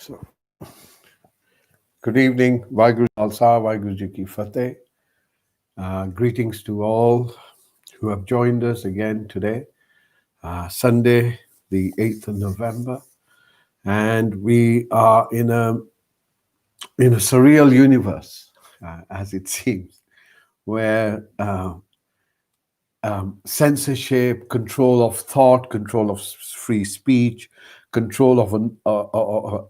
So, good evening. Vaheguru Khalsa, Vaheguru Ji Ki Fateh. Greetings to all who have joined us again today, Sunday, the 8th of November. And we are in a surreal universe, as it seems, where censorship, control of thought, control of free speech, control of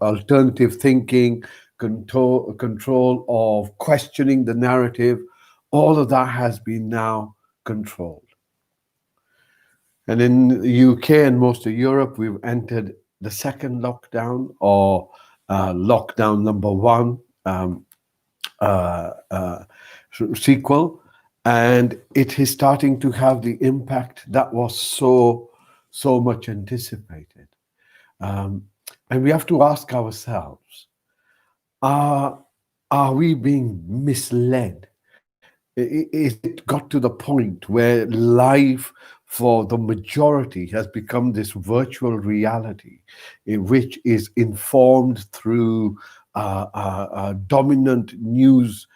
alternative thinking, control of questioning the narrative, all of that has been now controlled. And in the UK and most of Europe, we've entered the second lockdown, or lockdown number one uh, uh, sequel, and it is starting to have the impact that was so much anticipated. And we have to ask ourselves, are we being misled? Is it got to the point where life for the majority has become this virtual reality, in which is informed through dominant news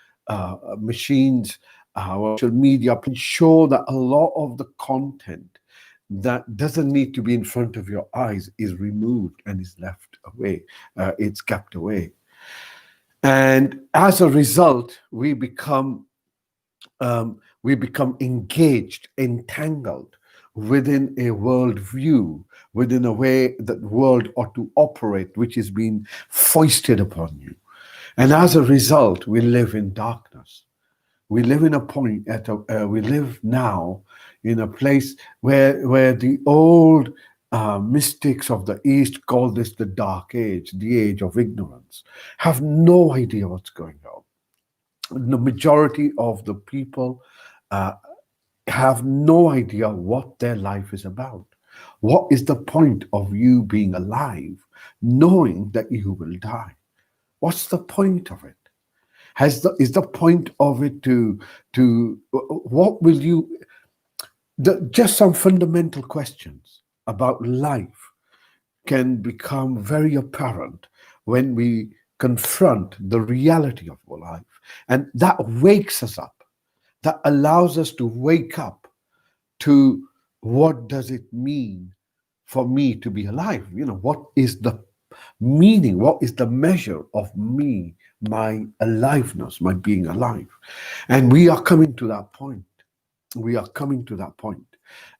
machines, social media, ensure that a lot of the content that doesn't need to be in front of your eyes is removed and is left away, it's kept away. And as a result, we become engaged, entangled within a worldview, within a way that the world ought to operate, which is being foisted upon you. And as a result, we live in darkness. We live in a point we live now in a place where the old mystics of the East call this the Dark Age, the age of ignorance, have no idea what's going on. The majority of the people have no idea what their life is about. What is the point of you being alive, knowing that you will die? What's the point of it? Is the point of it to what will you? Just some fundamental questions about life can become very apparent when we confront the reality of our life. And that wakes us up, that allows us to wake up to what does it mean for me to be alive? What is the meaning? What is the measure of me, my aliveness, my being alive? And we are coming to that point. We are coming to that point.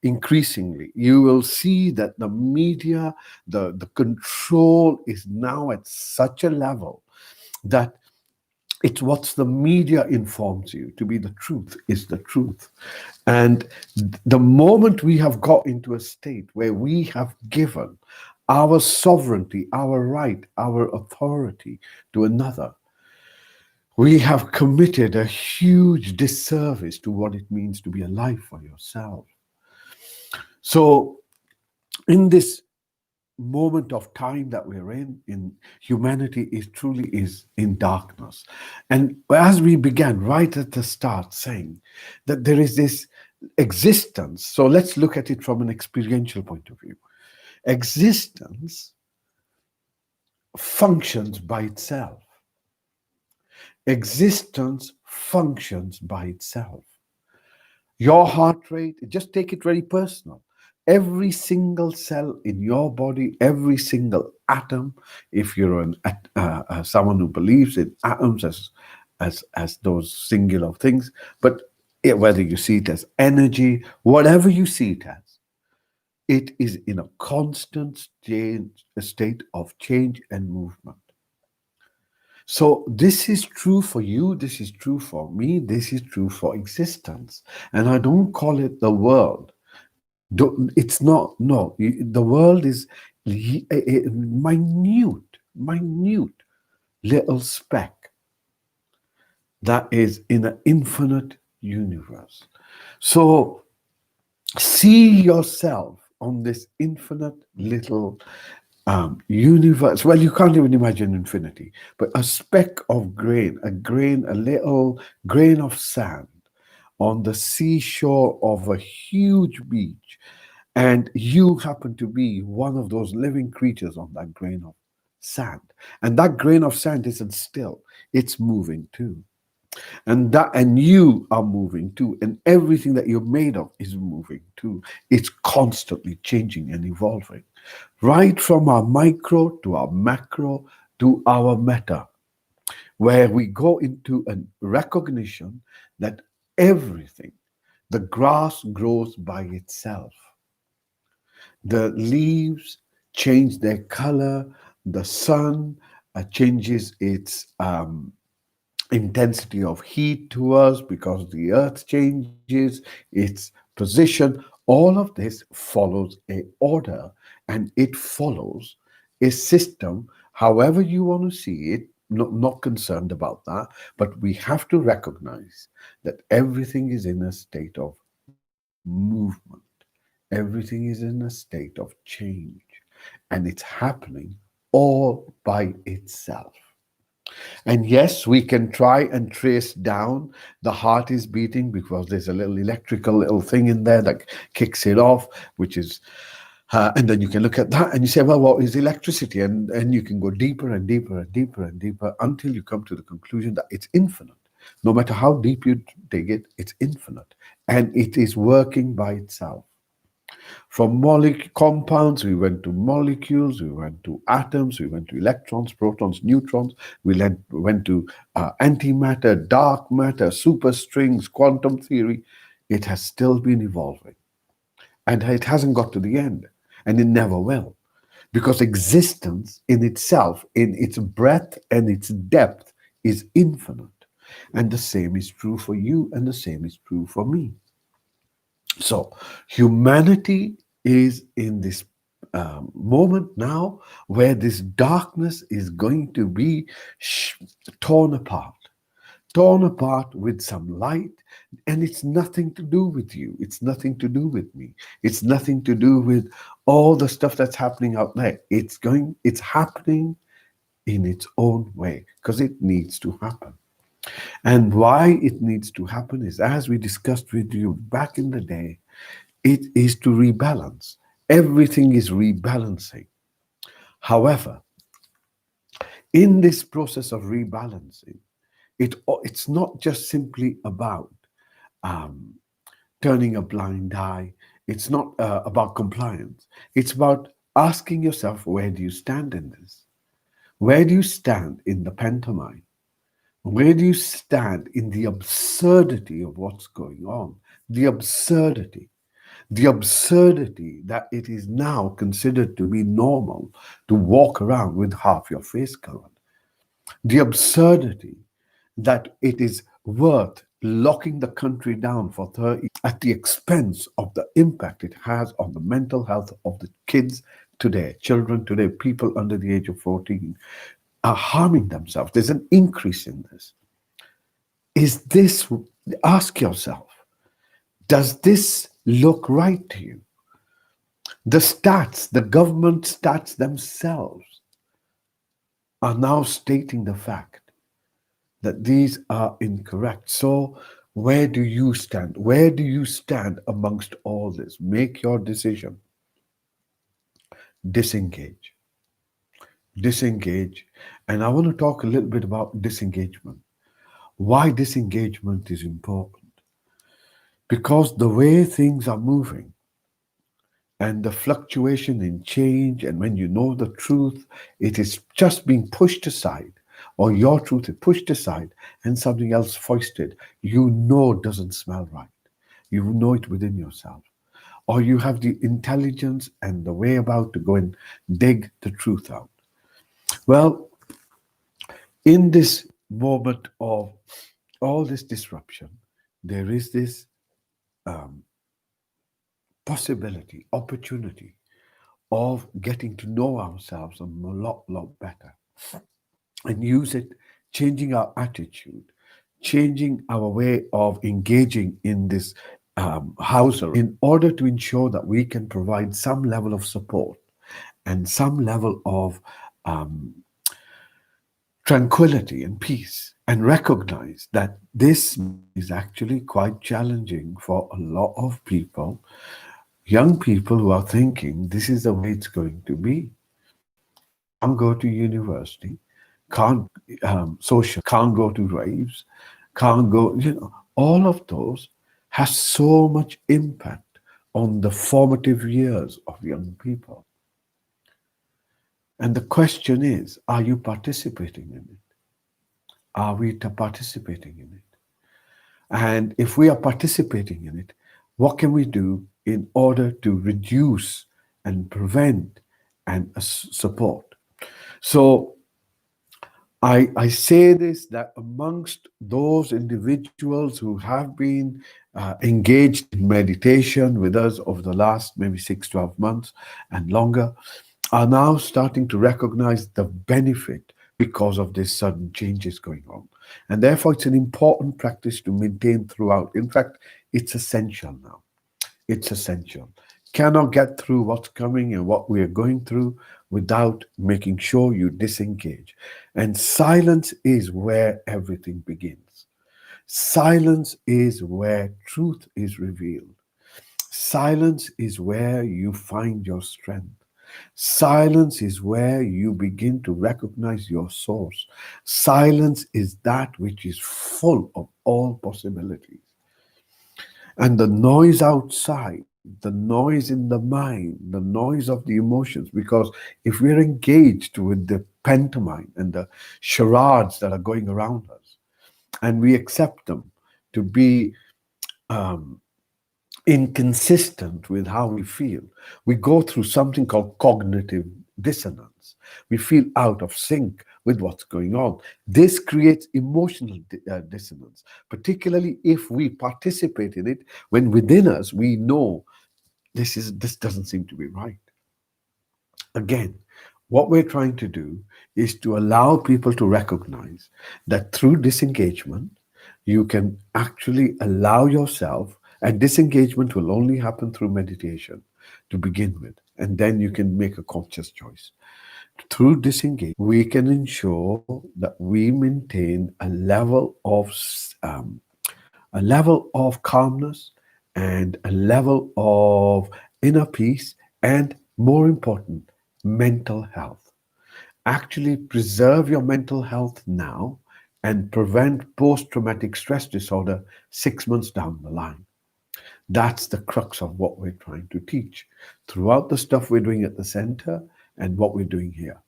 Increasingly, you will see that the media, the control is now at such a level that it's what the media informs you to be the truth is the truth. And the moment we have got into a state where we have given our sovereignty, our right, our authority to another, we have committed a huge disservice to what it means to be alive for yourself. So, in this moment of time that we're in humanity is truly is in darkness. And as we began right at the start saying that there is this existence, so let's look at it from an experiential point of view. Existence functions by itself. Existence functions by itself. Your heart rate, just take it very personal. Every single cell in your body, every single atom, if you're someone who believes in atoms as those singular things, but whether you see it as energy, whatever you see it as, it is in a constant state of change and movement. So this is true for you, this is true for me, this is true for existence. And I don't call it the world. It's not, no, the world is a minute little speck that is in an infinite universe. So see yourself on this infinite little universe. Well, you can't even imagine infinity, but a speck of grain, a little grain of sand on the seashore of a huge beach, and you happen to be one of those living creatures on that grain of sand. And that grain of sand isn't still, it's moving too. And you are moving too, and everything that you're made of is moving too. It's constantly changing and evolving, right from our micro to our macro to our meta, where we go into a recognition that everything, the grass grows by itself, the leaves change their color, the sun changes its intensity of heat to us because the earth changes its position. All of this follows a order, and it follows a system, however you want to see it. Not concerned about that, but we have to recognize that everything is in a state of movement. Everything is in a state of change, and it's happening all by itself. And yes, we can try and trace down the heart is beating because there's a little electrical little thing in there that kicks it off, which is, and then you can look at that and you say, well, what is electricity? And you can go deeper and deeper and deeper and deeper until you come to the conclusion that it's infinite. No matter how deep you dig it, it's infinite. And it is working by itself. From compounds, we went to molecules, we went to atoms, we went to electrons, protons, neutrons, went to antimatter, dark matter, superstrings, quantum theory. It has still been evolving. And it hasn't got to the end, and it never will. Because existence in itself, in its breadth and its depth, is infinite. And the same is true for you, and the same is true for me. So, humanity is in this moment now where this darkness is going to be torn apart, torn apart with some light. And it's nothing to do with you, it's nothing to do with me, it's nothing to do with all the stuff that's happening out there. It's happening in its own way because it needs to happen. And why it needs to happen is, as we discussed with you back in the day, it is to rebalance. Everything is rebalancing. However, in this process of rebalancing, it's not just simply about um, turning a blind eye. It's not about compliance. It's about asking yourself, where do you stand in this? Where do you stand in the pantomime? Where do you stand in the absurdity of what's going on? The absurdity. The absurdity that it is now considered to be normal to walk around with half your face covered. The absurdity that it is worth locking the country down for 30 at the expense of the impact it has on the mental health of the kids today, children today, people under the age of 14 are harming themselves. There's an increase in this. Is this, ask yourself, does this look right to you? The stats, the government stats themselves are now stating the fact that these are incorrect. So, where do you stand? Where do you stand amongst all this? Make your decision. Disengage. Disengage. And I want to talk a little bit about disengagement. Why disengagement is important. Because the way things are moving and the fluctuation in change, and when you know the truth, it is just being pushed aside, or your truth is pushed aside and something else foisted, you know doesn't smell right. You know it within yourself. Or you have the intelligence and the way about to go and dig the truth out. Well, in this moment of all this disruption, there is this um, possibility, opportunity of getting to know ourselves a lot better and use it, changing our attitude, changing our way of engaging in this house in order to ensure that we can provide some level of support and some level of um, tranquility and peace, and recognize that this is actually quite challenging for a lot of people, young people who are thinking this is the way it's going to be. can't go to university, can't social, can't go to raves, can't go, all of those has so much impact on the formative years of young people. And the question is, are you participating in it? Are we participating in it? And if we are participating in it, what can we do in order to reduce and prevent and support? So I say this that amongst those individuals who have been engaged in meditation with us over the last maybe 6, 12 months and longer, are now starting to recognize the benefit because of these sudden changes going on. And therefore, it's an important practice to maintain throughout. In fact, it's essential now. It's essential. Cannot get through what's coming and what we are going through without making sure you disengage. And silence is where everything begins. Silence is where truth is revealed. Silence is where you find your strength. Silence is where you begin to recognize your source. Silence is that which is full of all possibilities. And the noise outside, the noise in the mind, the noise of the emotions, because if we're engaged with the pantomime and the charades that are going around us, and we accept them to be um, inconsistent with how we feel, we go through something called cognitive dissonance. We feel out of sync with what's going on. This creates emotional dissonance, particularly if we participate in it when within us we know this doesn't seem to be right. Again, what we're trying to do is to allow people to recognize that through disengagement, you can actually allow yourself, and disengagement will only happen through meditation to begin with, and then you can make a conscious choice. Through disengagement, we can ensure that we maintain a level of calmness and a level of inner peace, and more important, mental health. Actually preserve your mental health now and prevent post-traumatic stress disorder 6 months down the line. That's the crux of what we're trying to teach throughout the stuff we're doing at the center and what we're doing here.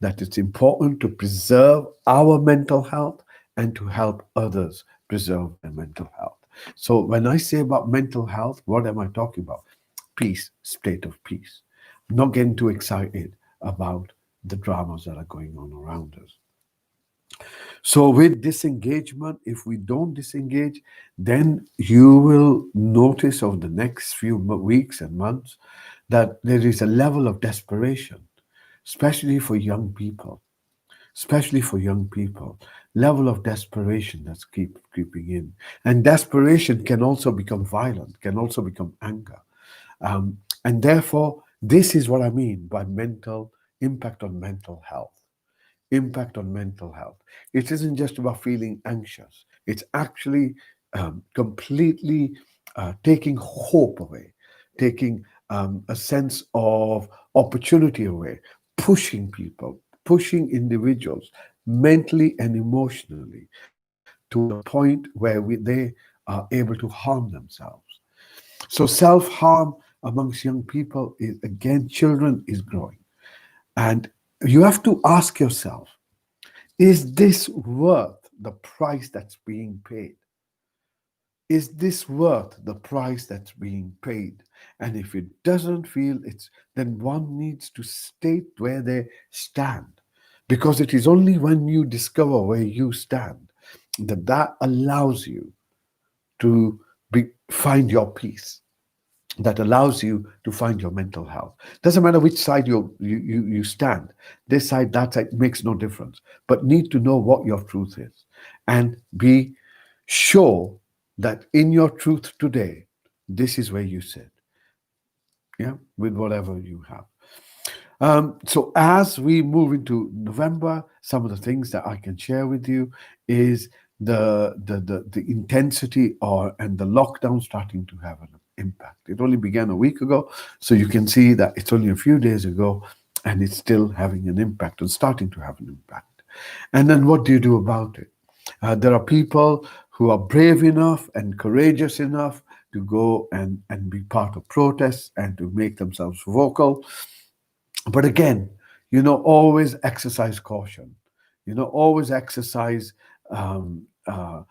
That it's important to preserve our mental health and to help others preserve their mental health. So when I say about mental health, what am I talking about? Peace, state of peace. Not getting too excited about the dramas that are going on around us. So, with disengagement, if we don't disengage, then you will notice over the next few weeks and months that there is a level of desperation, especially for young people, especially for young people, level of desperation that's creeping in. And desperation can also become violent, can also become anger. And therefore, this is what I mean by mental impact on mental health. Impact on mental health. It isn't just about feeling anxious. It's actually completely taking hope away, taking a sense of opportunity away, pushing people, pushing individuals mentally and emotionally to a point where they are able to harm themselves. So self-harm amongst young people is, again, children, is growing. And you have to ask yourself, is this worth the price that's being paid? Is this worth the price that's being paid? And if it doesn't feel it's, then one needs to state where they stand. Because it is only when you discover where you stand that that allows you to find your peace, that allows you to find your mental health. Doesn't matter which side you stand, this side, that side, makes no difference. But need to know what your truth is and be sure that in your truth today, this is where you sit. Yeah, with whatever you have. So as we move into November, some of the things that I can share with you is the intensity or and the lockdown starting to have an impact. It only began a week ago, so you can see that it's only a few days ago, and it's still having an impact and starting to have an impact. And then what do you do about it? There are people who are brave enough and courageous enough to go and be part of protests and to make themselves vocal. But again, always exercise caution. Always exercise not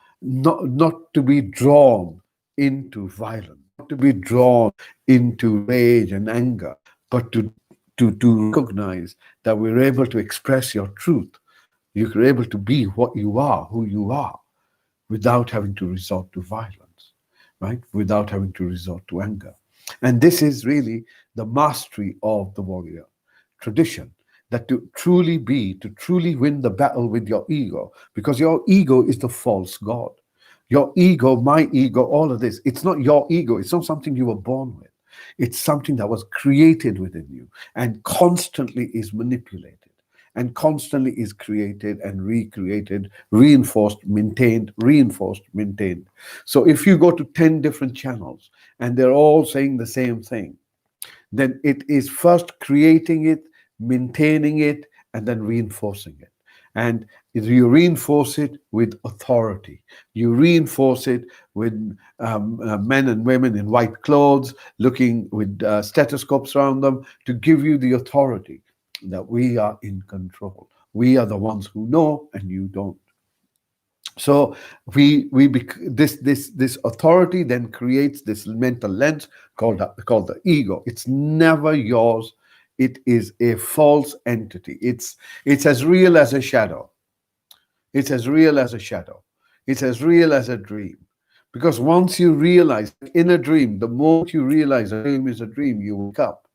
to be drawn into violence, not to be drawn into rage and anger, but to recognize that we're able to express your truth. You're able to be what you are, who you are, without having to resort to violence, right? Without having to resort to anger. And this is really the mastery of the warrior tradition, that to truly win the battle with your ego, because your ego is the false god. Your ego, my ego, all of this, it's not your ego. It's not something you were born with. It's something that was created within you and constantly is manipulated and constantly is created and recreated, reinforced, maintained, reinforced, maintained. So if you go to 10 different channels and they're all saying the same thing, then it is first creating it, maintaining it, and then reinforcing it. And you reinforce it with authority. You reinforce it with men and women in white clothes, looking with stethoscopes around them to give you the authority that we are in control. We are the ones who know, and you don't. So this authority then creates this mental lens called the ego. It's never yours. It is a false entity. It's as real as a shadow. It's as real as a shadow. It's as real as a dream. Because once you realize in a dream, the moment you realize a dream is a dream, you wake up.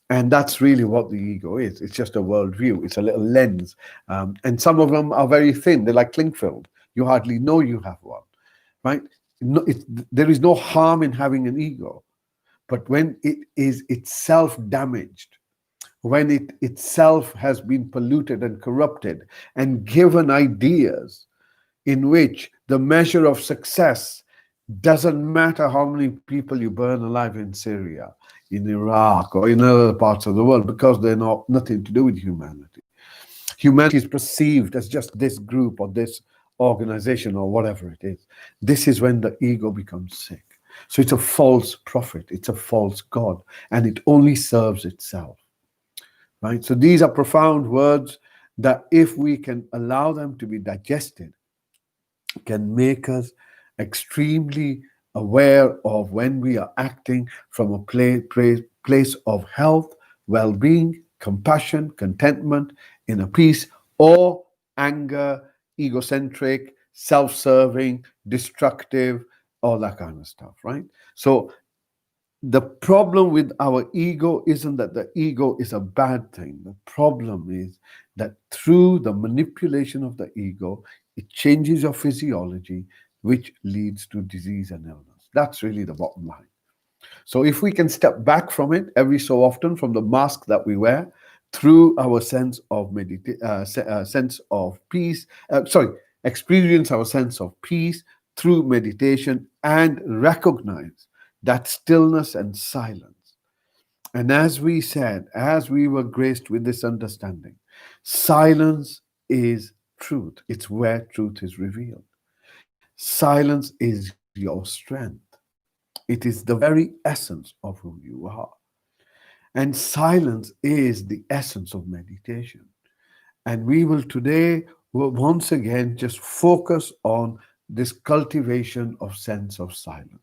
And that's really what the ego is. It's just a worldview. It's a little lens. And some of them are very thin. They're like cling film. You hardly know you have one, right? No, there is no harm in having an ego. But when it is itself damaged, when it itself has been polluted and corrupted and given ideas in which the measure of success doesn't matter how many people you burn alive in Syria, in Iraq, or in other parts of the world, because they're nothing to do with humanity. Humanity is perceived as just this group or this organization or whatever it is. This is when the ego becomes sick. So it's a false prophet, it's a false god, and it only serves itself. Right? So these are profound words that, if we can allow them to be digested, can make us extremely aware of when we are acting from a place of health, well-being, compassion, contentment, inner peace, or anger, egocentric, self-serving, destructive, all that kind of stuff, right? So the problem with our ego isn't that the ego is a bad thing. The problem is that through the manipulation of the ego, it changes your physiology, which leads to disease and illness. That's really the bottom line. So if we can step back from it every so often, from the mask that we wear, through our sense of sense of peace, experience our sense of peace through meditation and recognize that stillness and silence. And as we said, as we were graced with this understanding, silence is truth. It's where truth is revealed. Silence is your strength. It is the very essence of who you are. And silence is the essence of meditation. And we will today once again just focus on this cultivation of sense of silence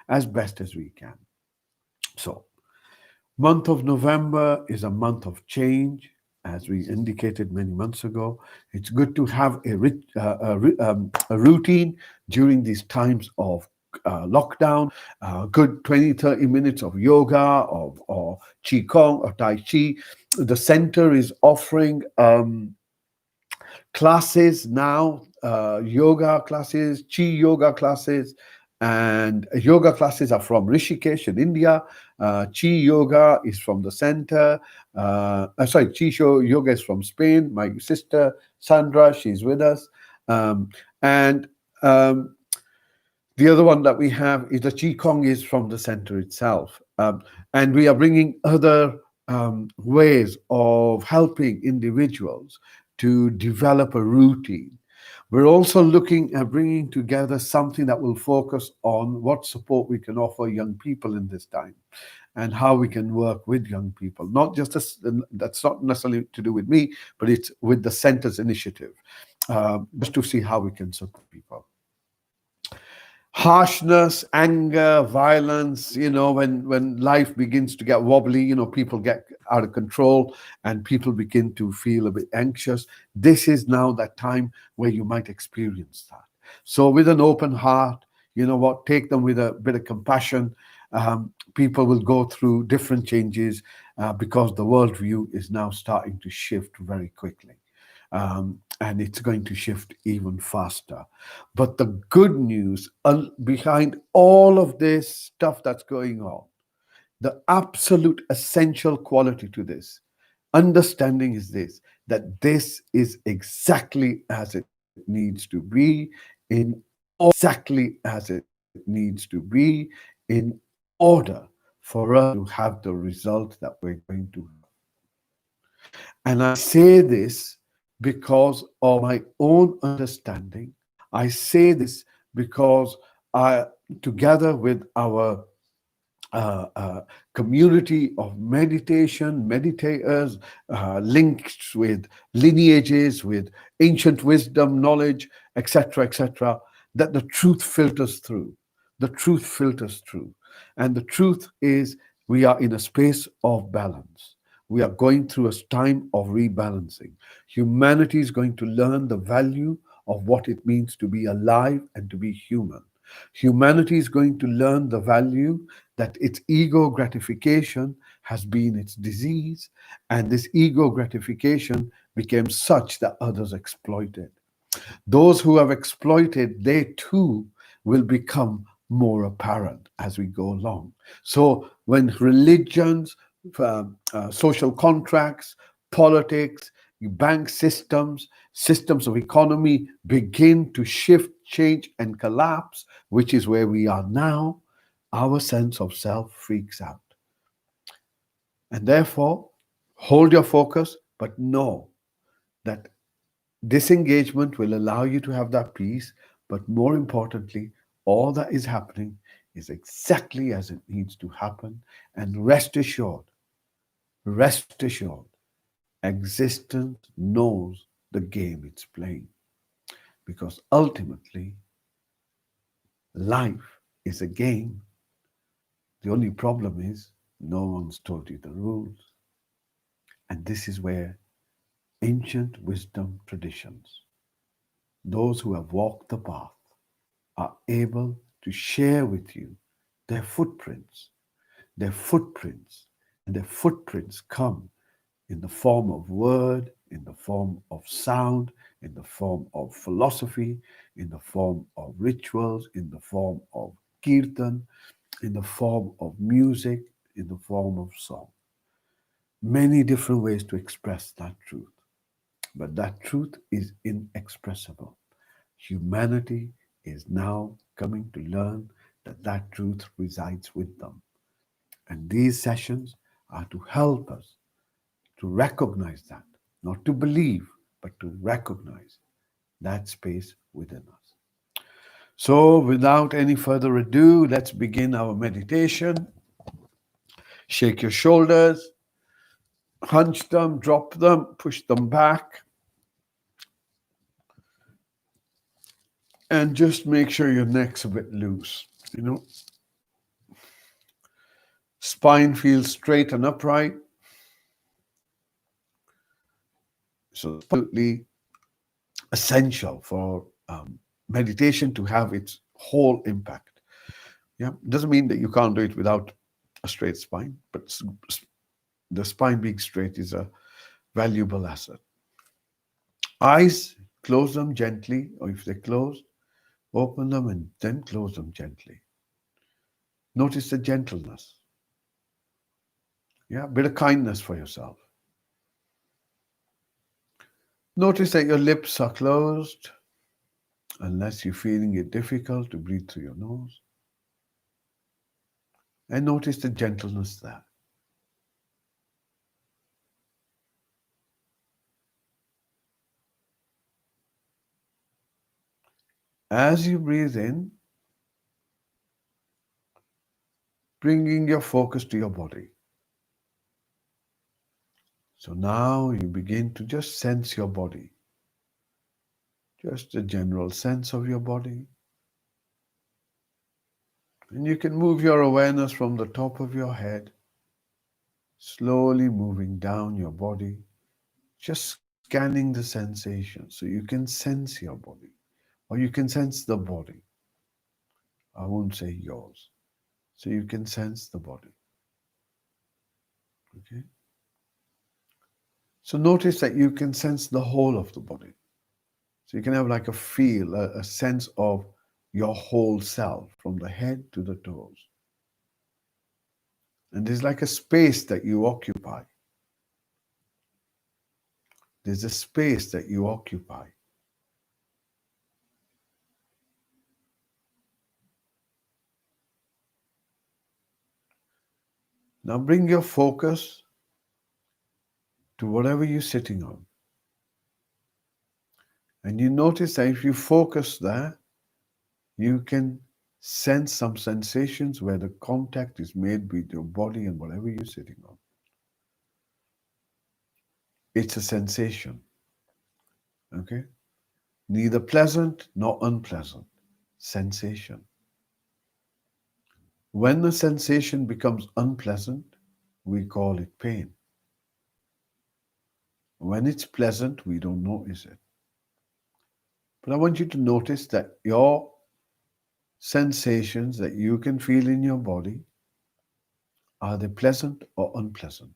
as best as we can. So, month of November is a month of change, as we indicated many months ago. It's good to have a routine during these times of lockdown, good 20, 30 minutes of yoga or Qigong or Tai Chi. The center is offering classes now, yoga classes, Chi yoga classes, and yoga classes are from Rishikesh in India. Chi yoga is from the center. Chi yoga is from Spain. My sister Sandra, she's with us. And the other one that we have is the Qigong is from the center itself. And we are bringing other ways of helping individuals to develop a routine. We're also looking at bringing together something that will focus on what support we can offer young people in this time and how we can work with young people. Not just as, that's not necessarily to do with me, but it's with the center's initiative, just to see how we can support people. Harshness, anger, violence, when life begins to get wobbly, people get out of control and people begin to feel a bit anxious. This is now that time where you might experience that. So with an open heart, take them with a bit of compassion. People will go through different changes because the worldview is now starting to shift very quickly. And it's going to shift even faster. But the good news behind all of this stuff that's going on, the absolute essential quality to this understanding is this, that this is exactly as it needs to be in exactly as it needs to be in order for us to have the result that we're going to have. And I say this because of my own understanding. I say this because I, together with our uh, uh, community of meditators, linked with lineages, with ancient wisdom, knowledge, etc., that the truth filters through. The truth filters through. And the truth is, we are in a space of balance. We are going through a time of rebalancing. Humanity is going to learn the value of what it means to be alive and to be human. Humanity is going to learn the value that its ego gratification has been its disease, and this ego gratification became such that others exploited. Those who have exploited, they too will become more apparent as we go along. So when religions, social contracts, politics, bank systems, systems of economy begin to shift, change, and collapse, which is where we are now, our sense of self freaks out. And therefore, hold your focus, but know that disengagement will allow you to have that peace, but more importantly, all that is happening is exactly as it needs to happen. And rest assured, existence knows the game it's playing. Because ultimately, life is a game. The only problem is no one's told you the rules. And this is where ancient wisdom traditions, those who have walked the path, are able to share with you their footprints, their footprints, and their footprints come in the form of word, in the form of sound, in the form of philosophy, in the form of rituals, in the form of kirtan, in the form of music, in the form of song. Many different ways to express that truth, but that truth is inexpressible. Humanity is now coming to learn that that truth resides with them. And these sessions are to help us to recognize that, not to believe, but to recognize that space within us. So, without any further ado, let's begin our meditation. Shake your shoulders, hunch them, drop them, push them back, and just make sure your neck's a bit loose. Spine feels straight and upright. So, absolutely essential for meditation to have its whole impact. Yeah, doesn't mean that you can't do it without a straight spine, but the spine being straight is a valuable asset. Eyes, close them gently, or if they're closed, open them and then close them gently. Notice the gentleness. Yeah, a bit of kindness for yourself. Notice that your lips are closed, unless you're feeling it difficult to breathe through your nose. And notice the gentleness there. As you breathe in, bringing your focus to your body. So now you begin to just sense your body, just a general sense of your body. And you can move your awareness from the top of your head, slowly moving down your body, just scanning the sensation so you can sense your body, or you can sense the body. I won't say yours. So you can sense the body. Okay? So notice that you can sense the whole of the body. So you can have like a feel, a sense of your whole self from the head to the toes. And there's like a space that you occupy. There's a space that you occupy. Now bring your focus to whatever you're sitting on. And you notice that if you focus there, you can sense some sensations where the contact is made with your body and whatever you're sitting on. It's a sensation, okay? Neither pleasant nor unpleasant. Sensation. When the sensation becomes unpleasant, we call it pain. When it's pleasant, we don't notice it. But I want you to notice that your sensations that you can feel in your body, are they pleasant or unpleasant?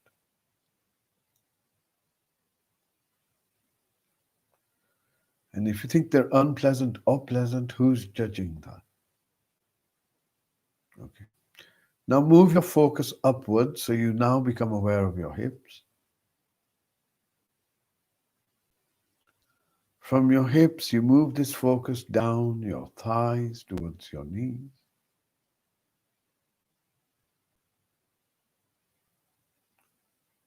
And if you think they're unpleasant or pleasant, who's judging that? Okay. Now move your focus upwards so you now become aware of your hips. From your hips, you move this focus down your thighs towards your knees.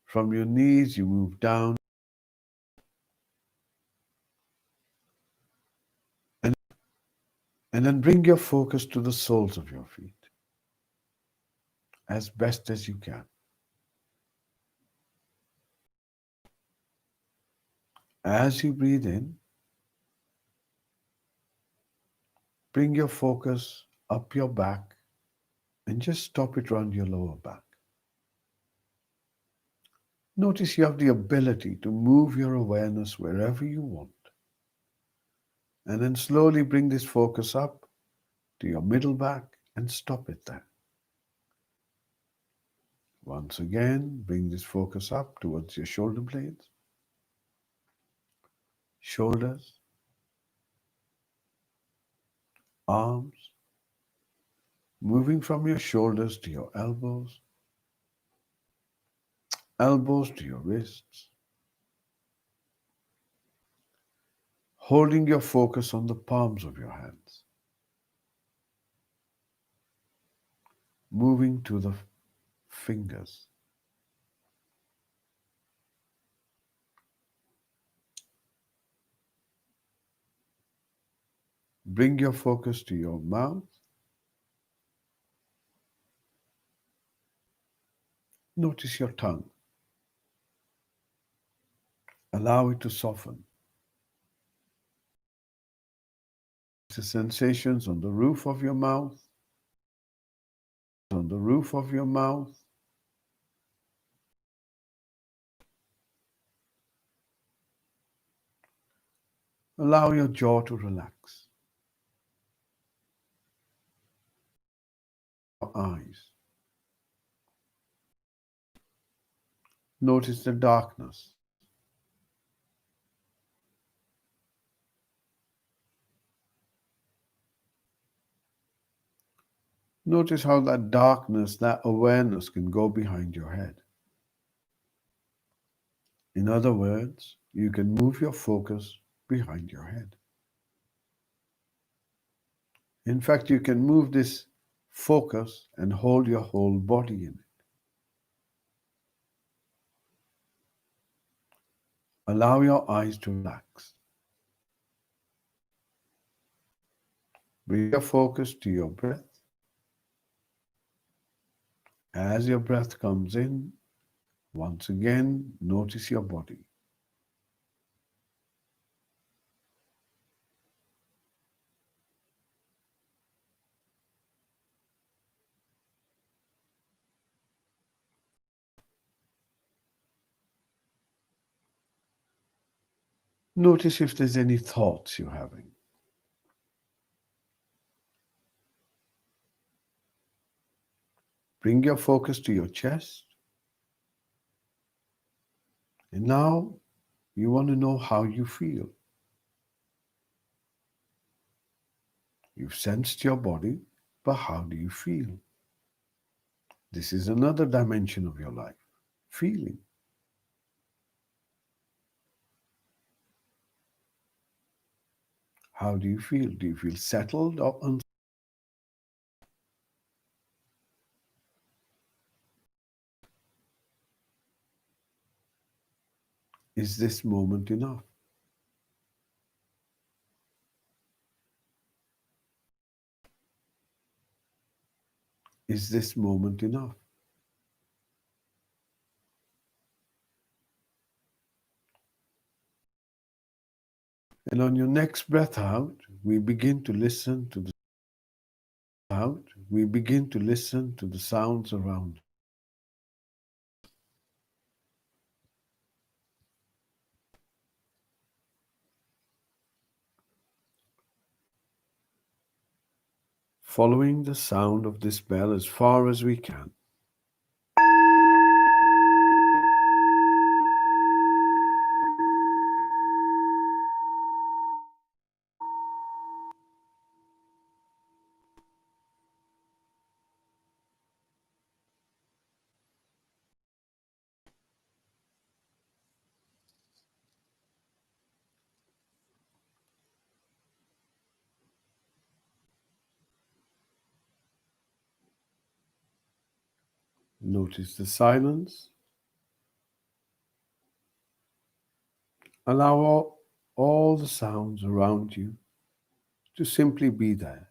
From your knees, you move down and then bring your focus to the soles of your feet as best as you can. As you breathe in, bring your focus up your back and just stop it around your lower back. Notice you have the ability to move your awareness wherever you want. And then slowly bring this focus up to your middle back and stop it there. Once again, bring this focus up towards your shoulder blades, shoulders, arms, moving from your shoulders to your elbows, elbows to your wrists, holding your focus on the palms of your hands, moving to the fingers. Bring your focus to your mouth. Notice your tongue. Allow it to soften. The sensations on the roof of your mouth, on the roof of your mouth. Allow your jaw to relax. Your eyes. Notice the darkness. Notice how that darkness, that awareness can go behind your head. In other words, you can move your focus behind your head. In fact, you can move this focus and hold your whole body in it. Allow your eyes to relax. Bring your focus to your breath. As your breath comes in, once again, notice your body. Notice if there's any thoughts you're having. Bring your focus to your chest. And now you want to know how you feel. You've sensed your body, but how do you feel? This is another dimension of your life, feeling. How do you feel? Do you feel settled or unsettled? Is this moment enough? Is this moment enough? And on your next breath out, we begin to listen to the sounds around. Following the sound of this bell as far as we can. Notice the silence. Allow all the sounds around you to simply be there.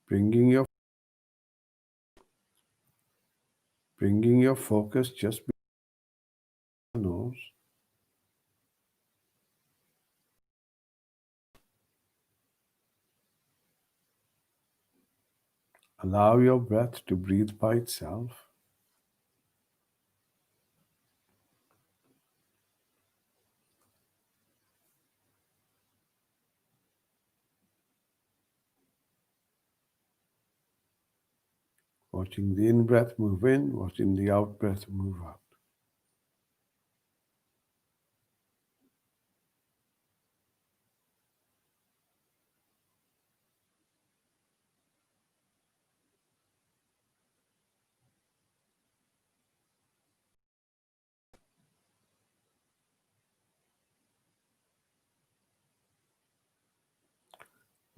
Bringing your focus just below your nose. Allow your breath to breathe by itself. Watching the in-breath move in, watching the out-breath move out.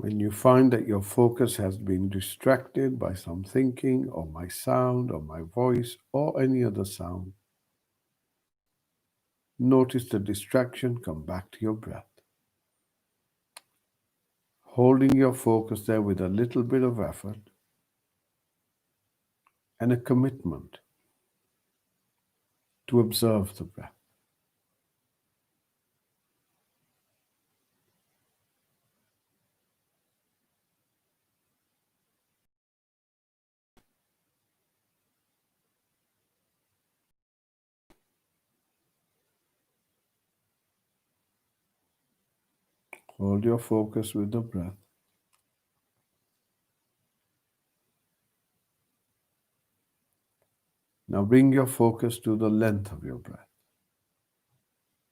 When you find that your focus has been distracted by some thinking or my sound or my voice or any other sound, notice the distraction, come back to your breath. Holding your focus there with a little bit of effort and a commitment to observe the breath. Hold your focus with the breath. Now bring your focus to the length of your breath,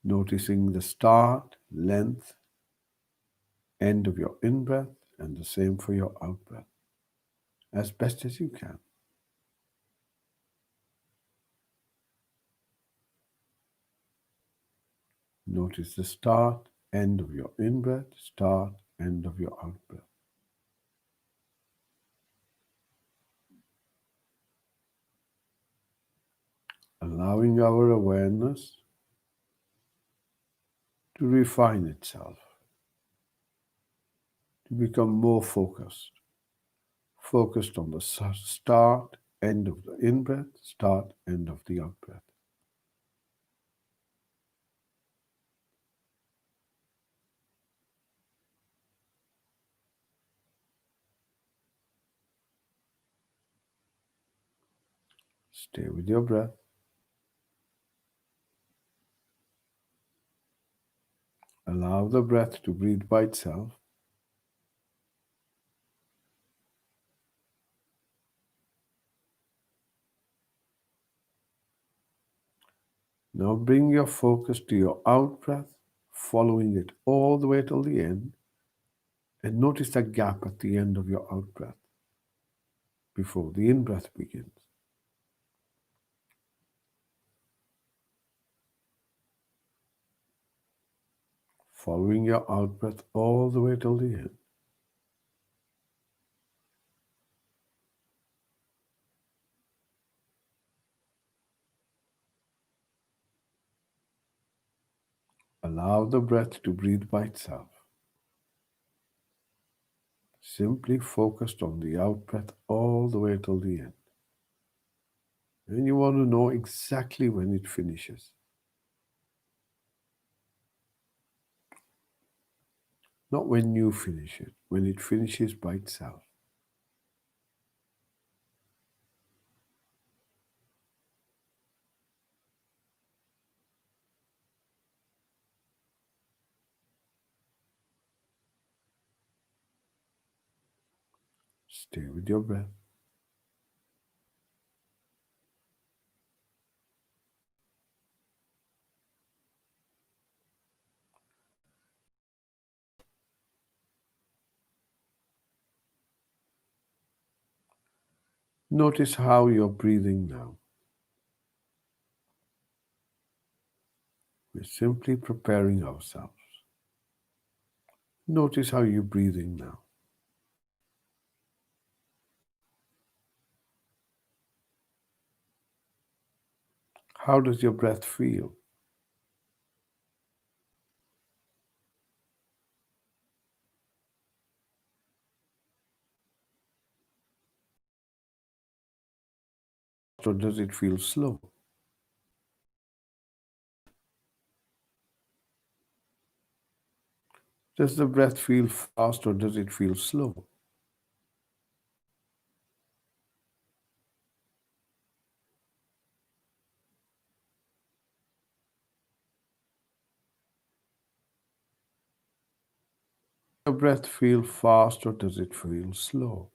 noticing the start, length, end of your in-breath, and the same for your out-breath, as best as you can. Notice the start, end of your in-breath, start, end of your out-breath. Allowing our awareness to refine itself, to become more focused. Focused on the start, end of the in-breath, start, end of the out-breath. Stay with your breath. Allow the breath to breathe by itself. Now bring your focus to your out-breath, following it all the way till the end, and notice that gap at the end of your out-breath before the in-breath begins. Following your out-breath all the way till the end. Allow the breath to breathe by itself. Simply focused on the out-breath all the way till the end. And you want to know exactly when it finishes. Not when you finish it, when it finishes by itself. Stay with your breath. Notice how you're breathing now. We're simply preparing ourselves. Notice how you're breathing now. How does your breath feel? Or does it feel slow? Does the breath feel fast or does it feel slow? Does your breath feel fast or does it feel slow?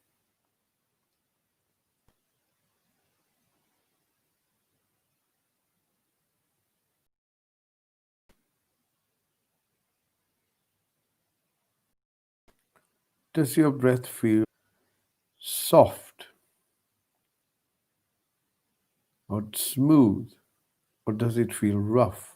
Does your breath feel soft or smooth or does it feel rough?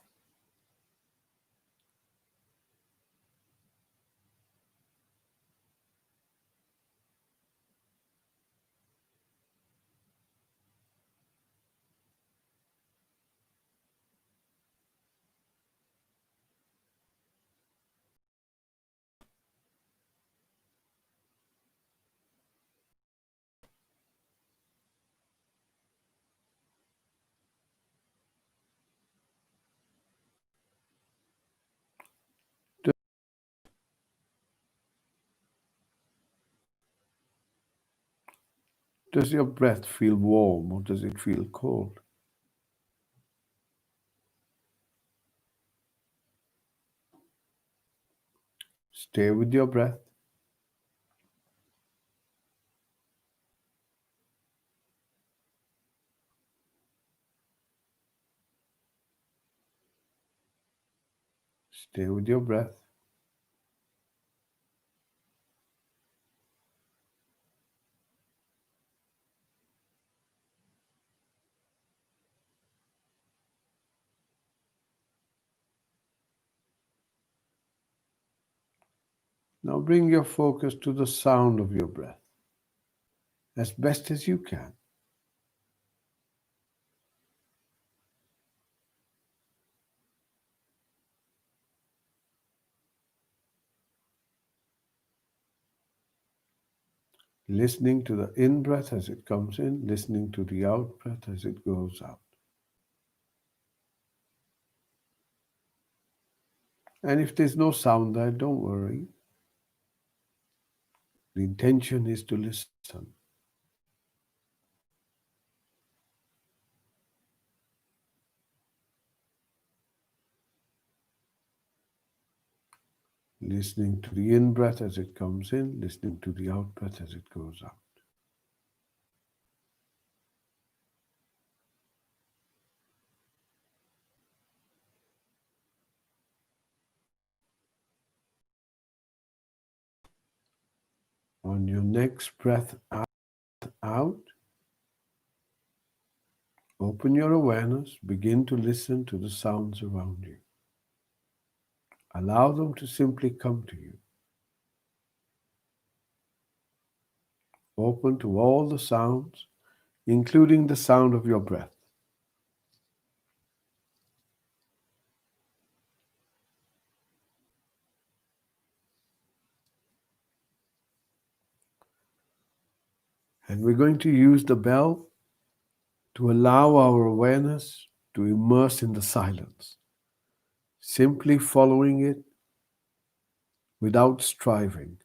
Does your breath feel warm or does it feel cold? Stay with your breath. Stay with your breath. Now bring your focus to the sound of your breath as best as you can. Listening to the in breath as it comes in, listening to the out breath as it goes out. And if there's no sound there, don't worry. The intention is to listen. Listening to the in breath as it comes in, listening to the out breath as it goes out. On your next breath out, open your awareness, begin to listen to the sounds around you. Allow them to simply come to you. Open to all the sounds, including the sound of your breath. And we're going to use the bell to allow our awareness to immerse in the silence, simply following it without striving.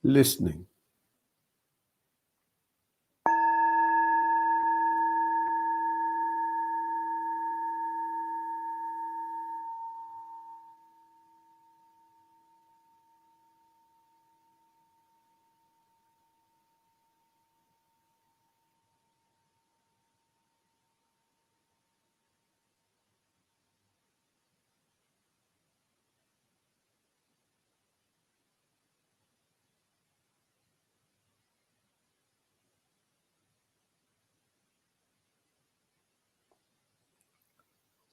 Listening.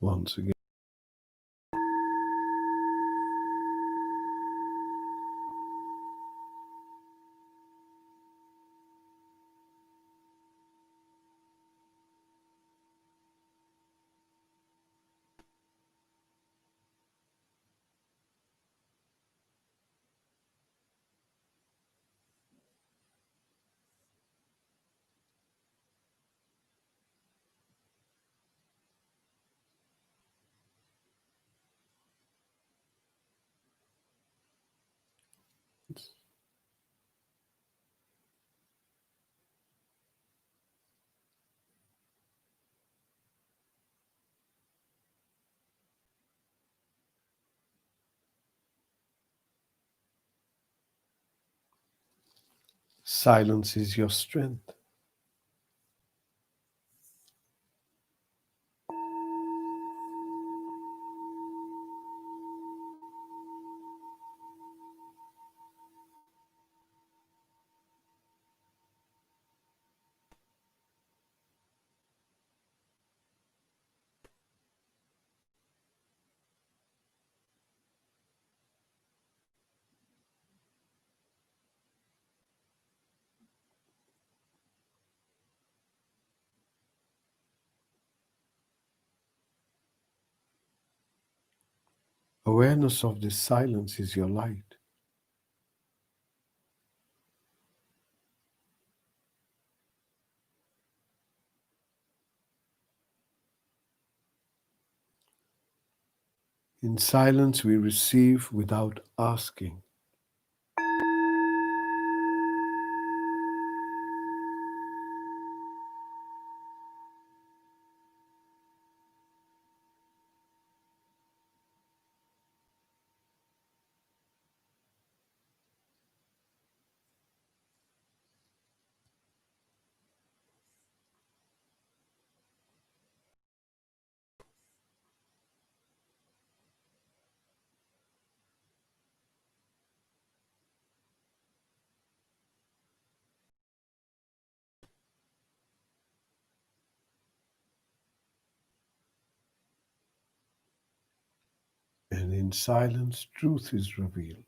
Once again. Silence is your strength. Awareness of this silence is your light. In silence, we receive without asking. And in silence, truth is revealed.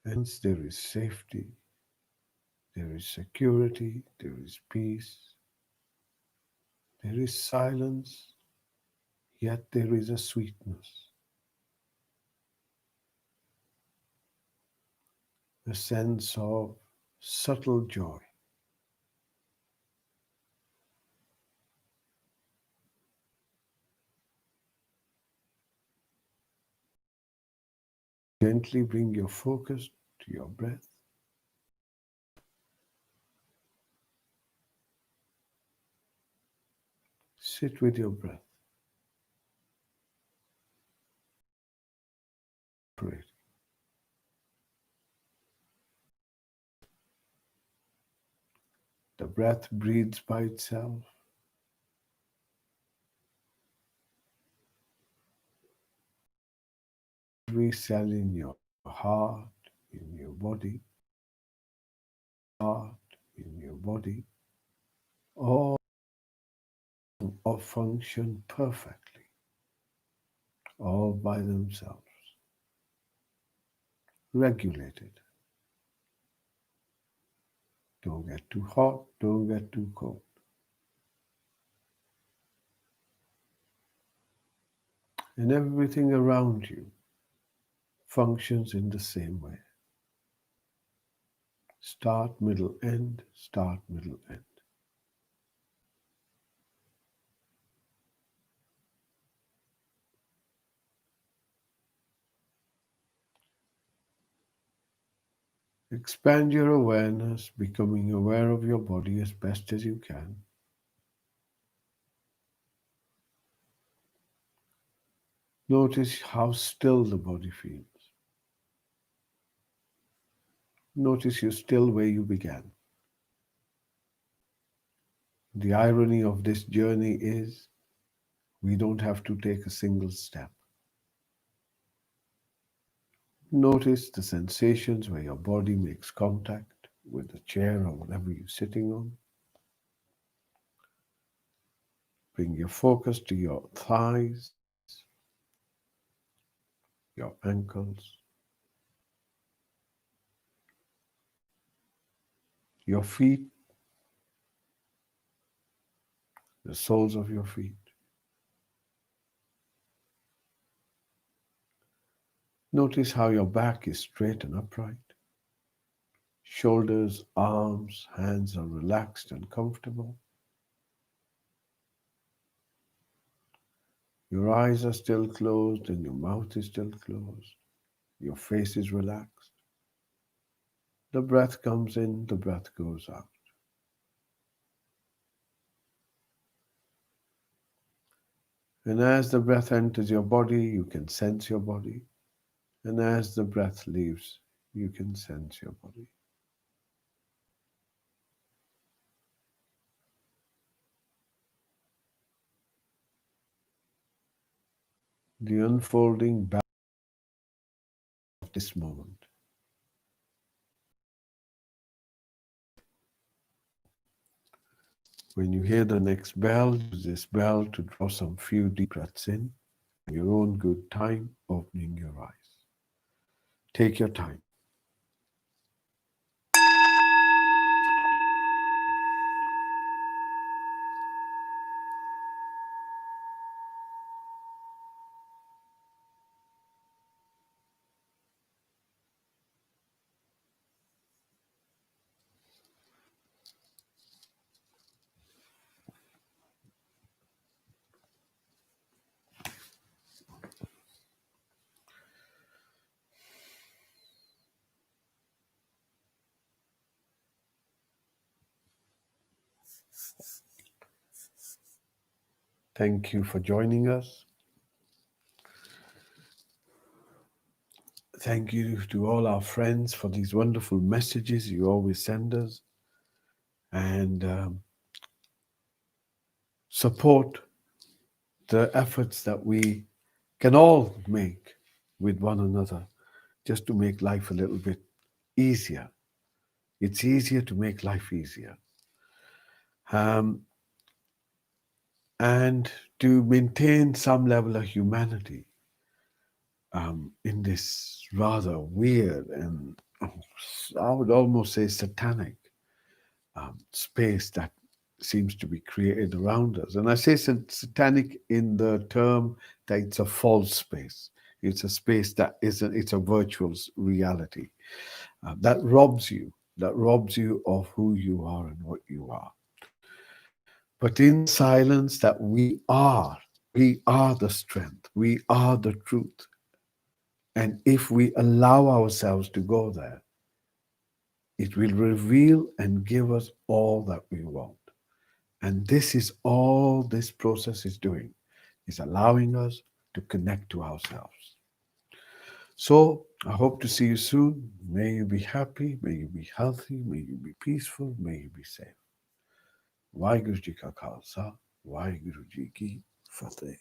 And there is safety, there is security, there is peace, there is silence, yet there is a sweetness, a sense of subtle joy. Gently bring your focus to your breath. Sit with your breath. Pray. The breath breathes by itself. Every cell in your heart, in your body, heart, in your body, all function perfectly, all by themselves, regulated. Don't get too hot, don't get too cold. And everything around you functions in the same way. Start, middle, end, start, middle, end. Expand your awareness, becoming aware of your body as best as you can. Notice how still the body feels. Notice you're still where you began. The irony of this journey is we don't have to take a single step. Notice the sensations where your body makes contact with the chair or whatever you're sitting on. Bring your focus to your thighs, your ankles, your feet, the soles of your feet. Notice how your back is straight and upright. Shoulders, arms, hands are relaxed and comfortable. Your eyes are still closed and your mouth is still closed. Your face is relaxed. The breath comes in, the breath goes out. And as the breath enters your body, you can sense your body. And as the breath leaves, you can sense your body. The unfolding back of this moment. When you hear the next bell, use this bell to draw some few deep breaths in, your own good time, opening your eyes. Take your time. Thank you for joining us. Thank you to all our friends for these wonderful messages you always send us, and support the efforts that we can all make with one another just to make life a little bit easier. It's easier to make life easier. Um, and to maintain some level of humanity in this rather weird and I would almost say satanic space that seems to be created around us. And I say satanic in the term that it's a false space. It's a space that isn't, it's a virtual reality that robs you of who you are and what you are. But in the silence that we are the strength, we are the truth. And if we allow ourselves to go there, it will reveal and give us all that we want. And this is all this process is doing, is allowing us to connect to ourselves. So I hope to see you soon. May you be happy, may you be healthy, may you be peaceful, may you be safe. Waheguru Ji Ka Khalsa, Waheguru Ji Ki Fateh.